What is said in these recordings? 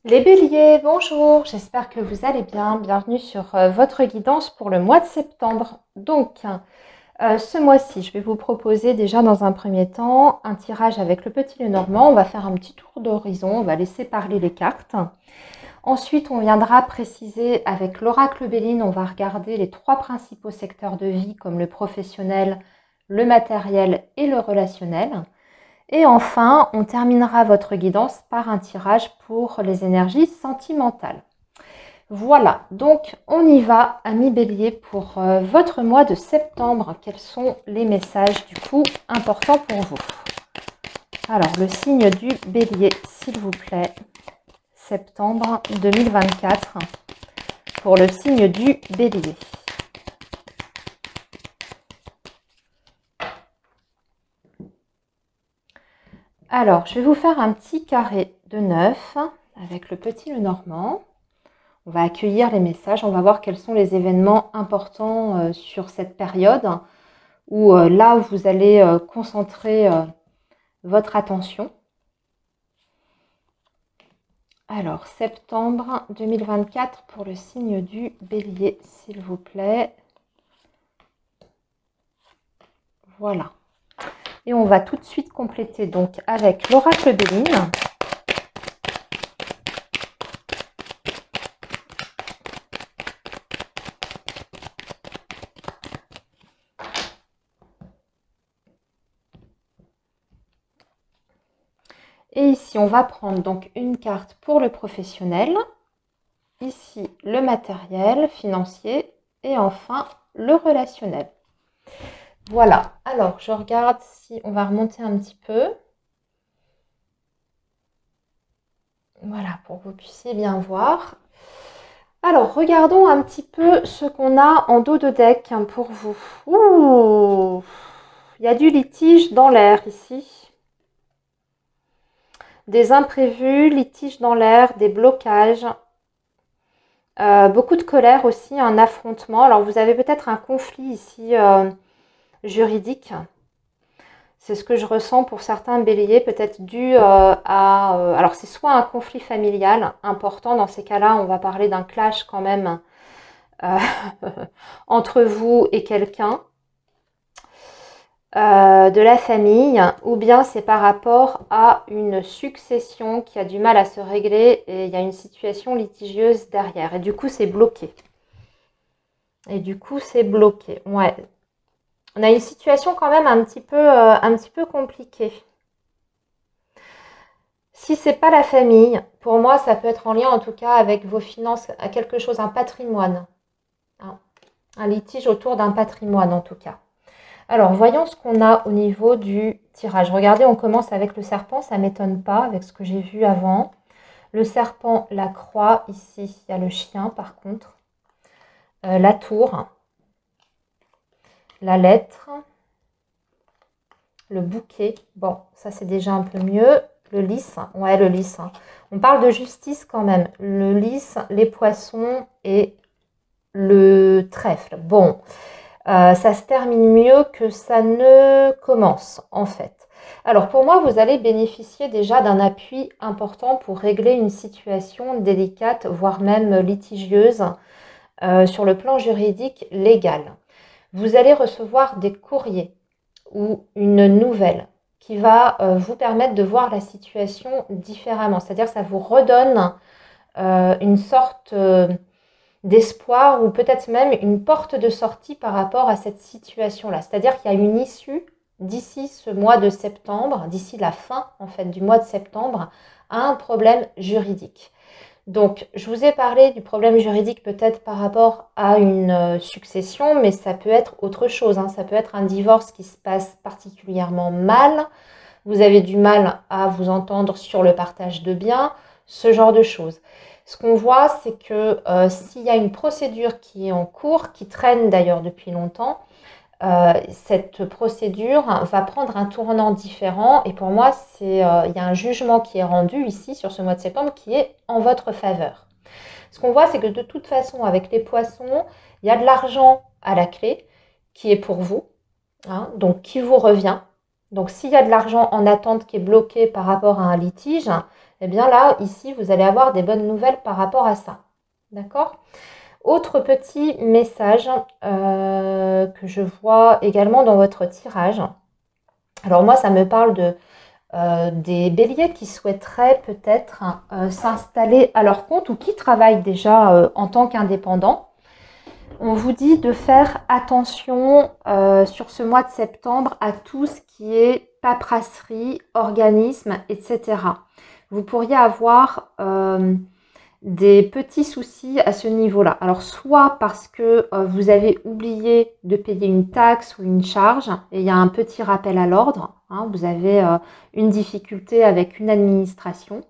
Les béliers, bonjour, j'espère que vous allez bien. Bienvenue sur votre guidance pour le mois de septembre. Donc, ce mois-ci, je vais vous proposer déjà dans un premier temps un tirage avec le petit Lenormand. On va faire un petit tour d'horizon, on va laisser parler les cartes. Ensuite, on viendra préciser avec l'oracle Béline, on va regarder les trois principaux secteurs de vie comme le professionnel, le matériel et le relationnel. Et enfin, on terminera votre guidance par un tirage pour les énergies sentimentales. Voilà, donc on y va, amis bélier, pour votre mois de septembre. Quels sont les messages du coup importants pour vous? Alors, le signe du bélier, s'il vous plaît, septembre 2024, pour le signe du bélier. Alors, je vais vous faire un petit carré de 9 avec le petit Lenormand. On va accueillir les messages, on va voir quels sont les événements importants sur cette période où là, vous allez concentrer votre attention. Alors, septembre 2024 pour le signe du bélier, s'il vous plaît. Voilà. Et on va tout de suite compléter donc avec l'oracle Béline. Et ici, on va prendre donc une carte pour le professionnel. Ici, le matériel financier. Et enfin, le relationnel. Voilà. Alors, je regarde si on va remonter un petit peu. Voilà, pour que vous puissiez bien voir. Alors, regardons un petit peu ce qu'on a en dos de deck pour vous. Ouh, il y a du litige dans l'air ici. Des imprévus, litiges dans l'air, des blocages. Beaucoup de colère aussi, un affrontement. Alors, vous avez peut-être un conflit ici juridique. C'est ce que je ressens pour certains béliers, peut-être dû à... alors, c'est soit un conflit familial important. Dans ces cas-là, on va parler d'un clash quand même entre vous et quelqu'un de la famille, ou bien c'est par rapport à une succession qui a du mal à se régler et il y a une situation litigieuse derrière. Et du coup, c'est bloqué. Ouais. On a une situation quand même un petit peu compliquée. Si c'est pas la famille, pour moi, ça peut être en lien en tout cas avec vos finances, à quelque chose, un patrimoine. Hein. Un litige autour d'un patrimoine en tout cas. Alors, voyons ce qu'on a au niveau du tirage. Regardez, on commence avec le serpent, ça ne m'étonne pas avec ce que j'ai vu avant. Le serpent, la croix, ici, il y a le chien par contre. La tour, la lettre, le bouquet. Bon, ça c'est déjà un peu mieux. Le lys, ouais, le lys. On parle de justice quand même. Le lys, les poissons et le trèfle. Bon, ça se termine mieux que ça ne commence en fait. Alors pour moi, vous allez bénéficier déjà d'un appui important pour régler une situation délicate, voire même litigieuse sur le plan juridique légal. Vous allez recevoir des courriers ou une nouvelle qui va vous permettre de voir la situation différemment. C'est-à-dire que ça vous redonne une sorte d'espoir ou peut-être même une porte de sortie par rapport à cette situation-là. C'est-à-dire qu'il y a une issue d'ici ce mois de septembre, d'ici la fin en fait du mois de septembre, à un problème juridique. Donc, je vous ai parlé du problème juridique peut-être par rapport à une succession, mais ça peut être autre chose. Hein. Ça peut être un divorce qui se passe particulièrement mal. Vous avez du mal à vous entendre sur le partage de biens, ce genre de choses. Ce qu'on voit, c'est que s'il y a une procédure qui est en cours, qui traîne d'ailleurs depuis longtemps, cette procédure va prendre un tournant différent. Et pour moi, il y a un jugement qui est rendu ici sur ce mois de septembre qui est en votre faveur. Ce qu'on voit, c'est que de toute façon, avec les poissons, il y a de l'argent à la clé qui est pour vous, hein, donc qui vous revient. Donc s'il y a de l'argent en attente qui est bloqué par rapport à un litige, Eh bien là, ici, vous allez avoir des bonnes nouvelles par rapport à ça. D'accord? Autre petit message que je vois également dans votre tirage. Alors moi, ça me parle de des béliers qui souhaiteraient peut-être s'installer à leur compte ou qui travaillent déjà en tant qu'indépendants. On vous dit de faire attention sur ce mois de septembre à tout ce qui est paperasserie, organisme, etc. Vous pourriez avoir des petits soucis à ce niveau-là. Alors, soit parce que vous avez oublié de payer une taxe ou une charge, et il y a un petit rappel à l'ordre, hein, vous avez une difficulté avec une administration,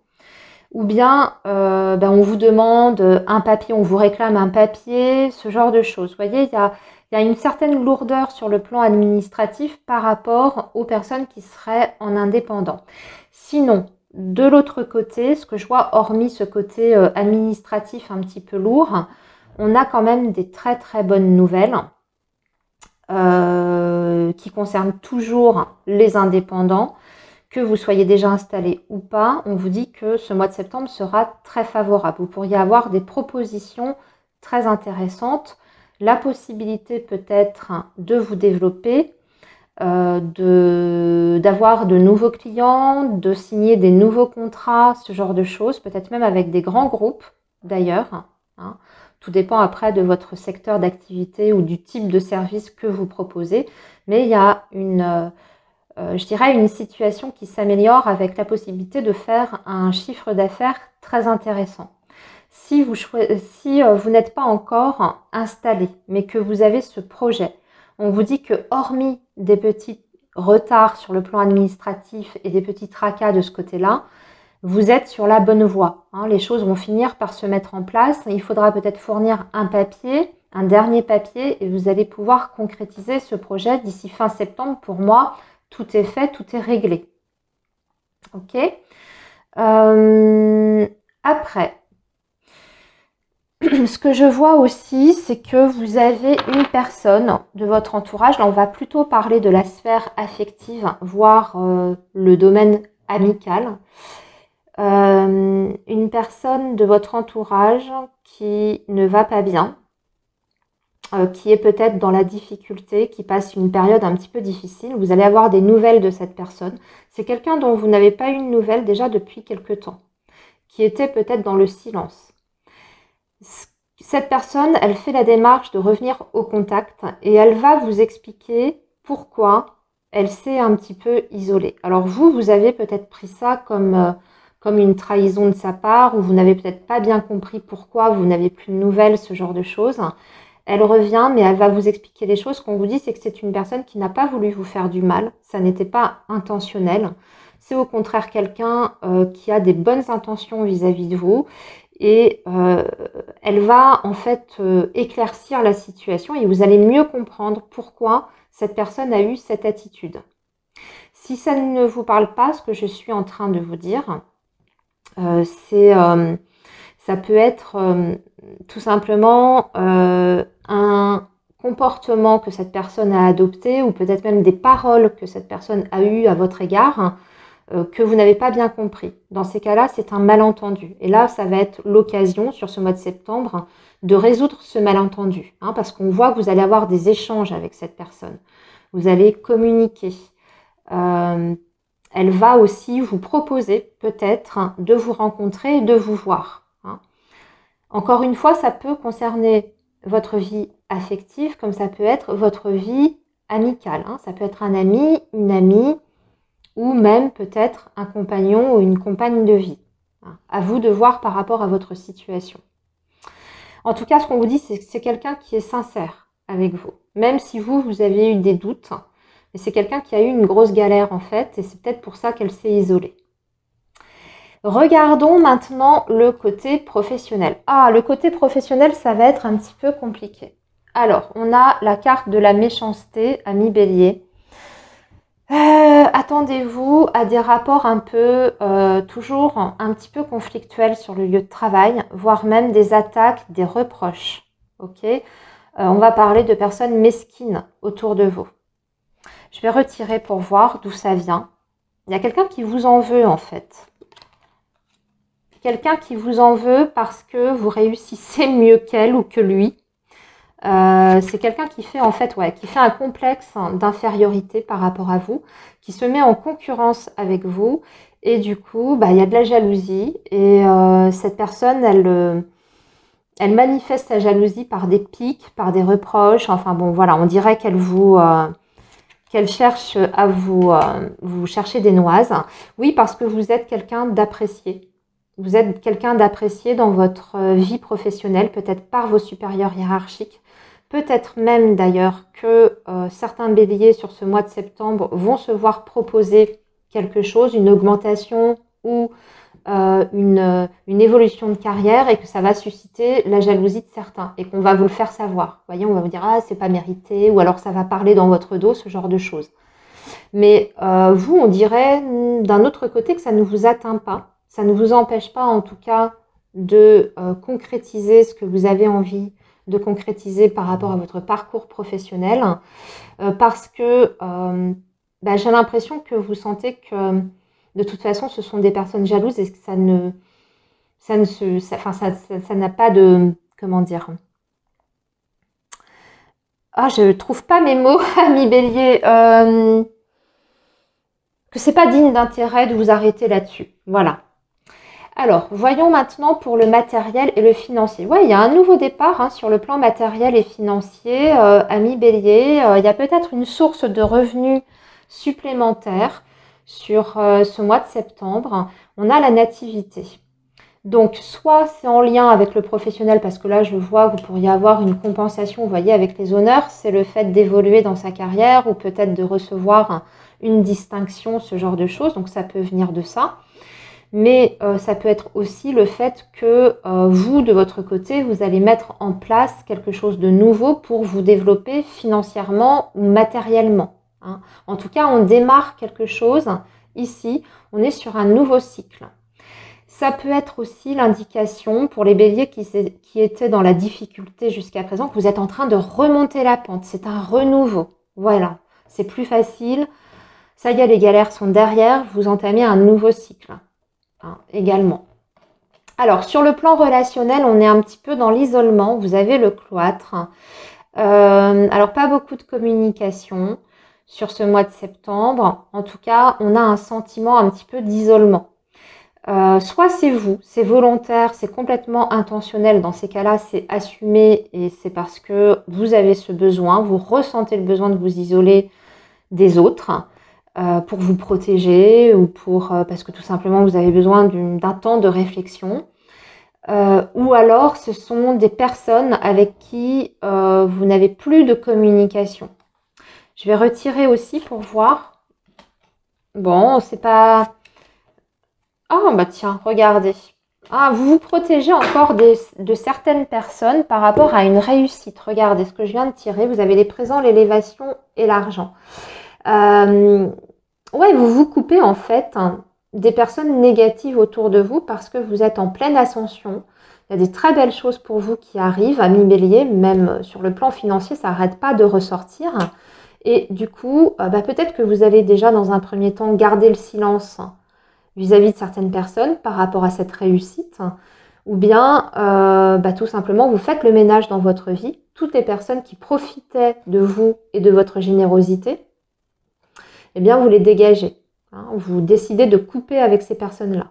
ou bien on vous demande un papier, on vous réclame un papier, ce genre de choses. Vous voyez, il y a une certaine lourdeur sur le plan administratif par rapport aux personnes qui seraient en indépendant. Sinon, de l'autre côté, ce que je vois, hormis ce côté administratif un petit peu lourd, on a quand même des très très bonnes nouvelles qui concernent toujours les indépendants. Que vous soyez déjà installé ou pas, on vous dit que ce mois de septembre sera très favorable. Vous pourriez avoir des propositions très intéressantes, la possibilité peut-être de vous développer, d'avoir de nouveaux clients, de signer des nouveaux contrats, ce genre de choses, peut-être même avec des grands groupes d'ailleurs. Hein. Tout dépend après de votre secteur d'activité ou du type de service que vous proposez. Mais il y a je dirais une situation qui s'améliore avec la possibilité de faire un chiffre d'affaires très intéressant. Si vous n'êtes pas encore installé, mais que vous avez ce projet, on vous dit que hormis des petits retards sur le plan administratif et des petits tracas de ce côté-là, vous êtes sur la bonne voie. Hein. Les choses vont finir par se mettre en place. Il faudra peut-être fournir un papier, un dernier papier, et vous allez pouvoir concrétiser ce projet d'ici fin septembre. Pour moi, tout est fait, tout est réglé. Ok. Après, ce que je vois aussi, c'est que vous avez une personne de votre entourage. Là, on va plutôt parler de la sphère affective, voire le domaine amical. Une personne de votre entourage qui ne va pas bien, qui est peut-être dans la difficulté, qui passe une période un petit peu difficile. Vous allez avoir des nouvelles de cette personne. C'est quelqu'un dont vous n'avez pas eu de nouvelles déjà depuis quelque temps, qui était peut-être dans le silence. Cette personne, elle fait la démarche de revenir au contact et elle va vous expliquer pourquoi elle s'est un petit peu isolée. Alors vous avez peut-être pris ça comme une trahison de sa part, ou vous n'avez peut-être pas bien compris pourquoi vous n'avez plus de nouvelles, ce genre de choses. Elle revient, mais elle va vous expliquer les choses. Ce qu'on vous dit, c'est que c'est une personne qui n'a pas voulu vous faire du mal. Ça n'était pas intentionnel. C'est au contraire quelqu'un qui a des bonnes intentions vis-à-vis de vous. Et elle va en fait éclaircir la situation et vous allez mieux comprendre pourquoi cette personne a eu cette attitude. Si ça ne vous parle pas, ce que je suis en train de vous dire, ça peut être tout simplement un comportement que cette personne a adopté ou peut-être même des paroles que cette personne a eues à votre égard que vous n'avez pas bien compris. Dans ces cas-là, c'est un malentendu. Et là, ça va être l'occasion, sur ce mois de septembre, de résoudre ce malentendu. Hein, parce qu'on voit que vous allez avoir des échanges avec cette personne. Vous allez communiquer. Elle va aussi vous proposer peut-être de vous rencontrer et de vous voir. Hein. Encore une fois, ça peut concerner votre vie affective comme ça peut être votre vie amicale. Hein. Ça peut être un ami, une amie, ou même peut-être un compagnon ou une compagne de vie. À vous de voir par rapport à votre situation. En tout cas, ce qu'on vous dit, c'est que c'est quelqu'un qui est sincère avec vous. Même si vous avez eu des doutes, mais c'est quelqu'un qui a eu une grosse galère en fait, et c'est peut-être pour ça qu'elle s'est isolée. Regardons maintenant le côté professionnel. Ah, le côté professionnel, ça va être un petit peu compliqué. Alors, on a la carte de la méchanceté, ami Bélier. Attendez-vous à des rapports un peu, toujours un petit peu conflictuels sur le lieu de travail, voire même des attaques, des reproches. Ok, on va parler de personnes mesquines autour de vous. Je vais retirer pour voir d'où ça vient. Il y a quelqu'un qui vous en veut en fait. quelqu'un qui vous en veut parce que vous réussissez mieux qu'elle ou que lui. C'est quelqu'un qui fait en fait, qui fait un complexe d'infériorité par rapport à vous, qui se met en concurrence avec vous, et du coup, il y a de la jalousie, et cette personne, elle manifeste sa jalousie par des piques, par des reproches, enfin bon, voilà, on dirait qu'elle cherche à vous chercher des noises. Oui, parce que vous êtes quelqu'un d'apprécié. Vous êtes quelqu'un d'apprécié dans votre vie professionnelle, peut-être par vos supérieurs hiérarchiques. Peut-être même d'ailleurs que certains béliers sur ce mois de septembre vont se voir proposer quelque chose, une augmentation ou une évolution de carrière, et que ça va susciter la jalousie de certains et qu'on va vous le faire savoir. Vous voyez, on va vous dire « Ah, c'est pas mérité » ou alors ça va parler dans votre dos, ce genre de choses. Mais vous, on dirait d'un autre côté que ça ne vous atteint pas. Ça ne vous empêche pas en tout cas de concrétiser ce que vous avez envie de concrétiser par rapport à votre parcours professionnel, parce que j'ai l'impression que vous sentez que de toute façon ce sont des personnes jalouses et que ça n'a pas de, comment dire, je trouve pas mes mots, ami Bélier, que c'est pas digne d'intérêt de vous arrêter là-dessus. Voilà. Alors, voyons maintenant pour le matériel et le financier. Ouais, il y a un nouveau départ sur le plan matériel et financier, ami Bélier. Il y a peut-être une source de revenus supplémentaire sur ce mois de septembre. On a la nativité. Donc, soit c'est en lien avec le professionnel, parce que là, je vois que vous pourriez avoir une compensation, vous voyez, avec les honneurs. C'est le fait d'évoluer dans sa carrière ou peut-être de recevoir une distinction, ce genre de choses. Donc, ça peut venir de ça. Mais ça peut être aussi le fait que vous, de votre côté, vous allez mettre en place quelque chose de nouveau pour vous développer financièrement ou matériellement. En tout cas, on démarre quelque chose ici. On est sur un nouveau cycle. Ça peut être aussi l'indication pour les béliers qui étaient dans la difficulté jusqu'à présent, que vous êtes en train de remonter la pente. C'est un renouveau. Voilà, c'est plus facile. Ça y est, les galères sont derrière. Vous entamez un nouveau cycle. Également. Alors, sur le plan relationnel, on est un petit peu dans l'isolement. Vous avez le cloître. Alors, pas beaucoup de communication sur ce mois de septembre. En tout cas, on a un sentiment un petit peu d'isolement. Soit c'est vous, c'est volontaire, c'est complètement intentionnel. Dans ces cas-là, c'est assumé et c'est parce que vous avez ce besoin, vous ressentez le besoin de vous isoler des autres. Pour vous protéger ou parce que tout simplement vous avez besoin d'un temps de réflexion. Ou alors ce sont des personnes avec qui vous n'avez plus de communication. Je vais retirer aussi pour voir. Bon, c'est pas... Ah bah tiens, regardez. Vous vous protégez encore de certaines personnes par rapport à une réussite. Regardez ce que je viens de tirer. Vous avez les présents, l'élévation et l'argent. Vous vous coupez en fait des personnes négatives autour de vous parce que vous êtes en pleine ascension. Il y a des très belles choses pour vous qui arrivent, ami Bélier, même sur le plan financier, ça n'arrête pas de ressortir. Et du coup, peut-être que vous allez déjà dans un premier temps garder le silence vis-à-vis de certaines personnes par rapport à cette réussite. Ou bien, tout simplement, vous faites le ménage dans votre vie. Toutes les personnes qui profitaient de vous et de votre générosité, eh bien, vous les dégagez. Vous décidez de couper avec ces personnes-là.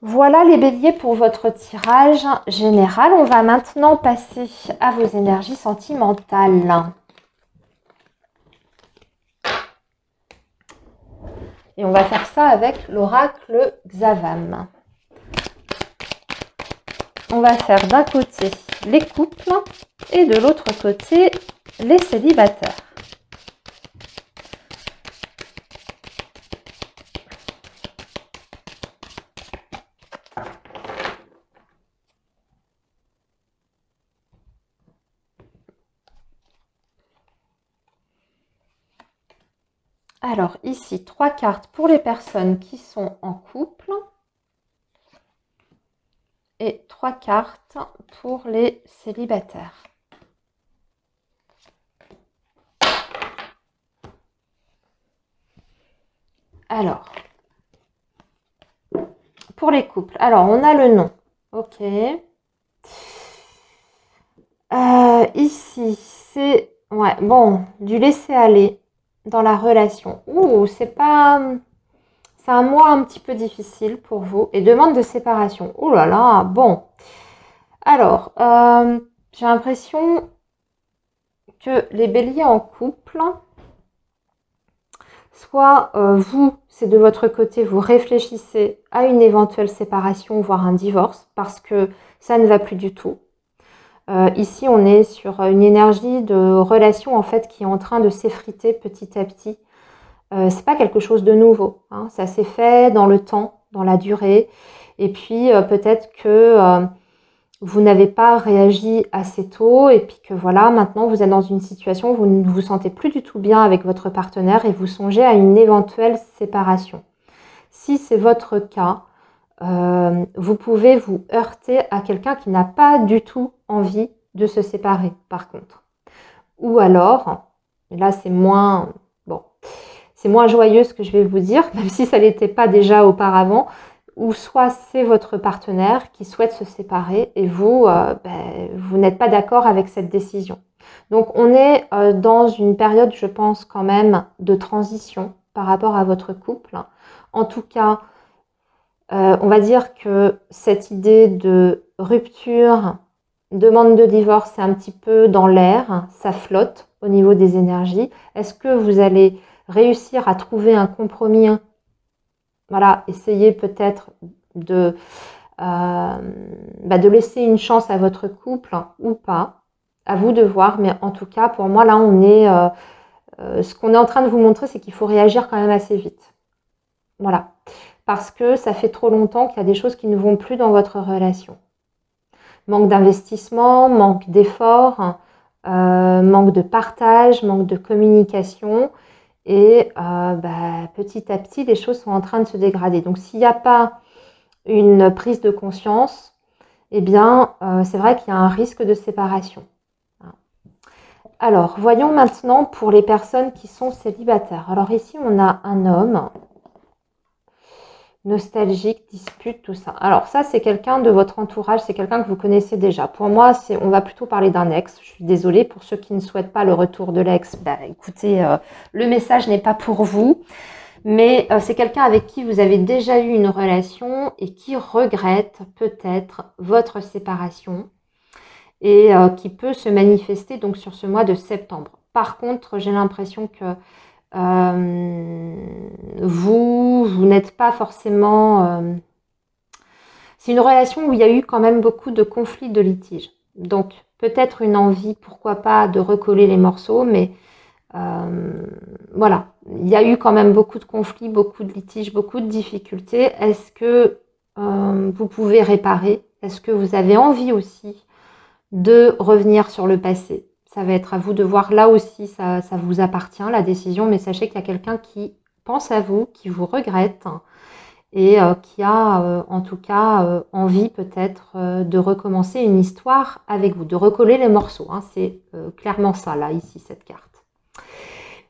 Voilà les béliers pour votre tirage général. On va maintenant passer à vos énergies sentimentales. Et on va faire ça avec l'oracle Xavam. On va faire d'un côté les couples et de l'autre côté les célibataires. Alors ici, 3 cartes pour les personnes qui sont en couple et 3 cartes pour les célibataires. Alors, pour les couples. Alors, on a le nom. Ok. Ici, c'est ouais, bon, du laisser-aller dans la relation. Ouh, c'est un mois un petit peu difficile pour vous. Et demande de séparation. Ouh là là, bon. Alors, j'ai l'impression que les béliers en couple, soit vous, c'est de votre côté, vous réfléchissez à une éventuelle séparation, voire un divorce, parce que ça ne va plus du tout. Ici, on est sur une énergie de relation en fait qui est en train de s'effriter petit à petit. C'est pas quelque chose de nouveau, hein. Ça s'est fait dans le temps, dans la durée. Et puis peut-être que vous n'avez pas réagi assez tôt et puis que voilà, maintenant vous êtes dans une situation où vous ne vous sentez plus du tout bien avec votre partenaire et vous songez à une éventuelle séparation. Si c'est votre cas, vous pouvez vous heurter à quelqu'un qui n'a pas du tout envie de se séparer, par contre. Ou alors, et là c'est moins, bon, c'est moins joyeux ce que je vais vous dire, même si ça ne l'était pas déjà auparavant, ou soit c'est votre partenaire qui souhaite se séparer et vous, vous n'êtes pas d'accord avec cette décision. Donc on est dans une période, je pense quand même, de transition par rapport à votre couple. En tout cas, on va dire que cette idée de rupture, demande de divorce, c'est un petit peu dans l'air, ça flotte au niveau des énergies. Est-ce que vous allez réussir à trouver un compromis? Voilà, essayez peut-être de laisser une chance à votre couple ou pas. À vous de voir, mais en tout cas, pour moi, là, on est... ce qu'on est en train de vous montrer, c'est qu'il faut réagir quand même assez vite. Voilà. Parce que ça fait trop longtemps qu'il y a des choses qui ne vont plus dans votre relation. Manque d'investissement, manque d'effort, manque de partage, manque de communication. Et petit à petit, les choses sont en train de se dégrader. Donc, s'il n'y a pas une prise de conscience, eh bien, c'est vrai qu'il y a un risque de séparation. Alors, voyons maintenant pour les personnes qui sont célibataires. Alors ici, on a un homme nostalgique, dispute, tout ça. Alors ça, c'est quelqu'un de votre entourage, c'est quelqu'un que vous connaissez déjà. Pour moi, on va plutôt parler d'un ex. Je suis désolée pour ceux qui ne souhaitent pas le retour de l'ex. Écoutez, le message n'est pas pour vous. Mais c'est quelqu'un avec qui vous avez déjà eu une relation et qui regrette peut-être votre séparation et qui peut se manifester donc sur ce mois de septembre. Par contre, j'ai l'impression que vous n'êtes pas forcément... c'est une relation où il y a eu quand même beaucoup de conflits, de litiges. Donc peut-être une envie, pourquoi pas, de recoller les morceaux, mais voilà, il y a eu quand même beaucoup de conflits, beaucoup de litiges, beaucoup de difficultés. Est-ce que vous pouvez réparer? Est-ce que vous avez envie aussi de revenir sur le passé? Ça va être à vous de voir. Là aussi, ça vous appartient, la décision, mais sachez qu'il y a quelqu'un qui pense à vous, qui vous regrette et qui a en tout cas envie peut-être de recommencer une histoire avec vous, de recoller les morceaux, hein. C'est clairement ça, là, ici, cette carte.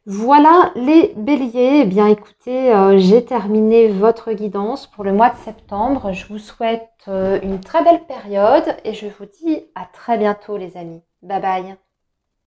Voilà les béliers. Eh bien écoutez, j'ai terminé votre guidance pour le mois de septembre. Je vous souhaite une très belle période et je vous dis à très bientôt les amis. Bye bye.